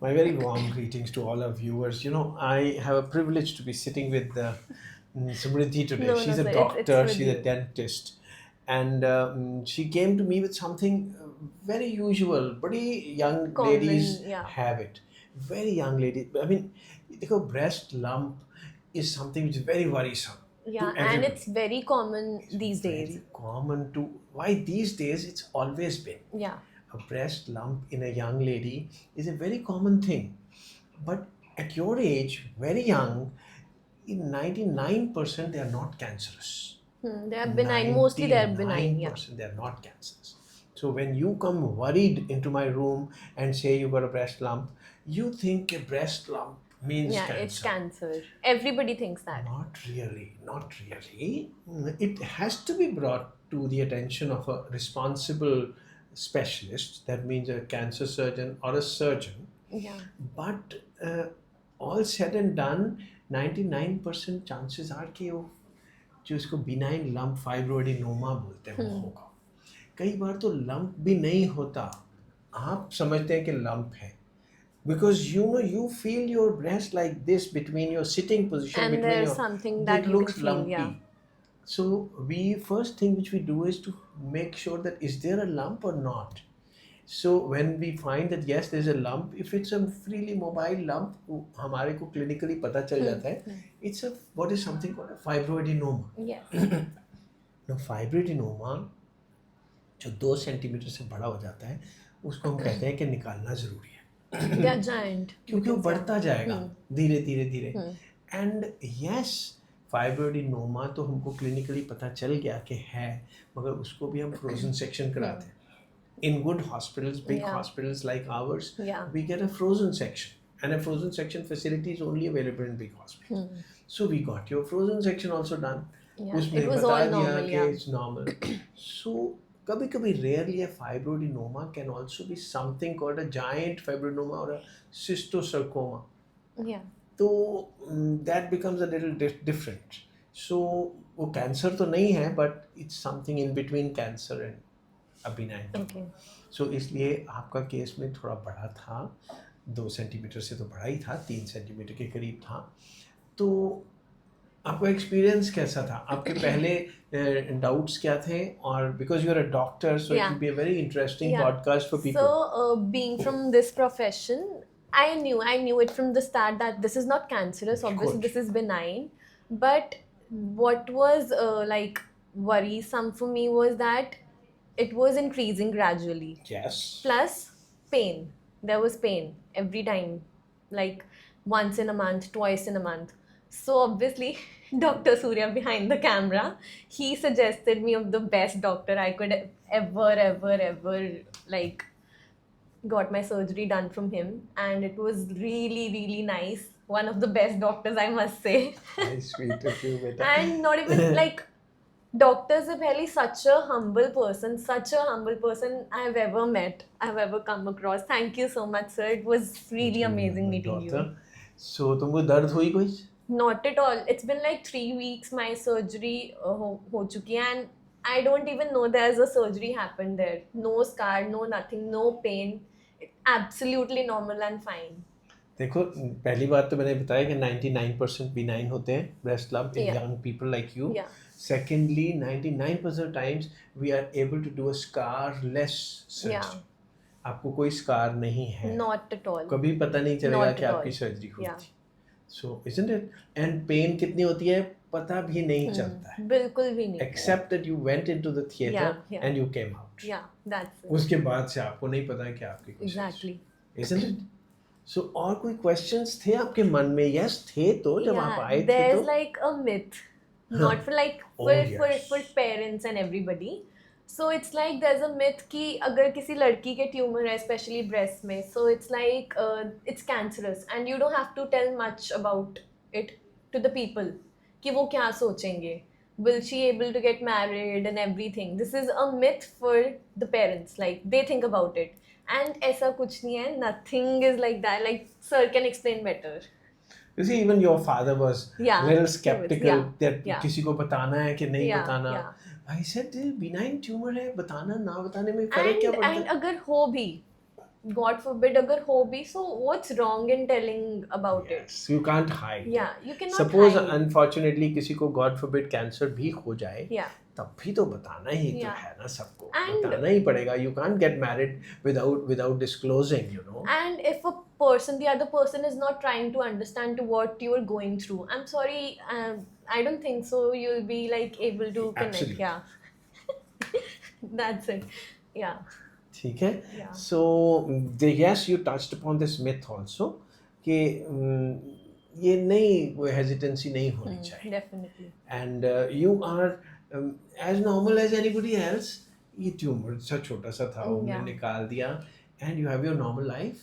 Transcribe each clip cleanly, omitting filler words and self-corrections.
My very warm greetings to all our viewers. I have a privilege to be sitting with Samriddhi today. No, no, She's a sir. It's doctor, with she's a you. dentist, and she came to me with something very usual. Pretty young ladies Common, yeah. have it. Very young ladies. I mean, because breast lump is something which is very worrisome to Yeah, and it's everybody. very common It's these days. very common to why these days it's always been Yeah. a breast lump in a young lady is a very common thing. But at your age, very young, in 99% they are not cancerous. They are benign. Mostly they are benign, yeah. 99% they are not cancerous. So when you come worried into my room and say you got a breast lump, you think a breast lump means Yeah, it's cancer. cancer. Everybody thinks that. Not really, not really. It has to be brought to the attention of a responsible specialist, that means a cancer surgeon or a surgeon. Yeah. But all said and done, 99% chances are कि वो जो इसको benign lump fibroadenoma बोलते हैं वो होगा. कई बार तो लंप भी नहीं होता, आप समझते हैं कि लंप है, because you feel your breast like this between your sitting position And between there's your, something it that you can looks feel, lumpy. yeah. So we first thing which we do is to make sure that is there a lump or not. So when we find that yes there's a lump, if it's a freely mobile lump हमारे को clinically पता चल जाता है, it's a what is something called a fibroadenoma. Yes. Now fibroadenoma जो 2 centimetre से बड़ा हो जाता है उसको हम कहते हैं कि निकालना ज़रूरी है. They are giant. क्योंकि वो Because, yeah. बढ़ता जाएगा धीरे धीरे धीरे. एंड यस, फाइब्रोइडिनोमा तो हमको क्लिनिकली पता चल गया कि है, मगर उसको भी हम फ्रोजन सेक्शन कराते हैं. In good hospitals, big Yeah. hospitals like ours, Yeah. we get a frozen section, and a frozen section facility is only available in big hospitals. So we got your frozen section also done. Yeah. उसमें It was बता all दिया normal, कि yeah. it's normal. So कभी कभी rarely a fibroadenoma can also be something called a giant fibroadenoma or a cystosarcoma. Yeah. तो that becomes a little different. So वो cancer तो नहीं है, but it's something in between cancer and a benign tumor. Okay. सो इसलिए आपका case में थोड़ा बड़ा था, 2 सेंटीमीटर से तो बड़ा ही था, 3 सेंटीमीटर के करीब था. तो आपका एक्सपीरियंस कैसा था, आपके पहले डाउट्स क्या थे, और because you are a doctor so it Yeah. Will be a very interesting Yeah. Podcast for So, people. being from this profession, I knew it from the start that this is not cancerous. Of Obviously, course. this is benign. But what was like worrisome for me was that it was increasing gradually. Yes. Plus, pain. There was pain every time, like once in a month, twice in a month. So obviously, Dr. Surya behind the camera, he suggested me of the best doctor I could ever like got my surgery done from him, and it was really nice. One of the best doctors, I must say. Very sweet of you, beta. And not even like doctor se pehle such a humble person I've ever met, I've ever come across. Thank you so much, sir. It was really amazing meeting you. So तुमको दर्द हुई कोई? Not at all. It's been like 3 weeks my surgery ho chuki hai, and I don't even know there's a surgery happened there. No scar, no nothing, no pain. Absolutely normal and fine. देखो, पहली बात तो मैंने बताया कि 99% benign होते हैं breast lump in Yeah. Young people like you. Yeah. Secondly, 99% times we are able to do a scar-less surgery. Yeah. आपको कोई स्कार नहीं है, Not at all. कभी पता नहीं चलेगा Not कि at आपकी all. सर्जरी हुई Yeah. थी. So isn't it? And pain कितनी होती है पता भी नहीं चलता है, बिल्कुल भी नहीं. except that you went into the theater Yeah. and you came out. Yeah, that's it. उसके बाद से आपको नहीं पता है कि आपकी कोई Exactly. surgery. Isn't it? So और कोई questions थे आपके मन में? Yes थे तो जब आप आए थे there's तो. like a myth, not for like Oh, yes. for parents and everybody. So it's like there's a myth कि अगर किसी लड़की के ट्यूमर है, especially breast में, so it's like it's cancerous and you don't have to tell much about it to the people कि वो क्या सोचेंगे. Will she able to get married and everything? This is a myth for the parents. Like they think about it. And ऐसा कुछ नहीं है. Nothing is like that. Like sir can explain better. You see, even your father was Yeah, little he was, skeptical yeah, that yeah. किसी को बताना है कि नहीं Yeah, बताना. yeah. I said benign tumor है, बताना ना बताने में फर्क क्या And पड़ता है? अगर हो भी, God forbid अगर हो भी, so what's wrong in telling about it? Yes, you can't hide. Yeah, you cannot Suppose hide. unfortunately किसी को God forbid कैंसर भी हो जाए, Yeah. तब भी तो बताना ही तो Yeah. है ना सबको, And- बताना ही पड़ेगा. You can't get married without disclosing, you know. And if the other person is not trying to understand to what you're going through, I'm sorry, I don't think so you'll be like able to connect. Absolutely. Yeah. That's it. Yeah. ठीक है. Yeah. So yes, you touched upon this myth also कि ये नहीं, कोई hesitancy नहीं होनी चाहिए. Definitely. And you are as normal as anybody else. ये ट्यूमर सा छोटा सा था, उन्होंने Yeah. निकाल दिया, and you have your normal life.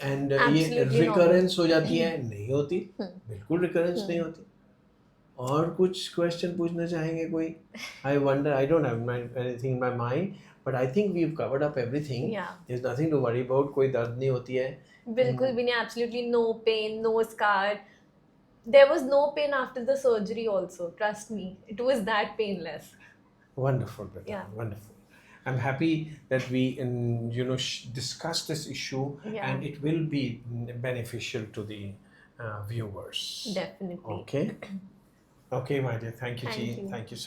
And ये Absolutely recurrence हो जाती है, नहीं होती, बिल्कुल recurrence Hmm. नहीं होती. और कुछ क्वेश्चन पूछना चाहेंगे कोई? I wonder, I don't have anything in my mind, but I think we've covered up everything. Yeah. There's nothing to worry about. कोई दर्द नहीं होती है. बिल्कुल भी नहीं, absolutely no pain, no scar. There was no pain after the surgery also, trust me. It was that painless. Wonderful, Beta. Yeah. Wonderful. I'm happy that we, discussed this issue, Yeah. and it will be beneficial to the viewers. Definitely. Okay. Okay, my dear. Thank you, Thank Ji. you. Thank you so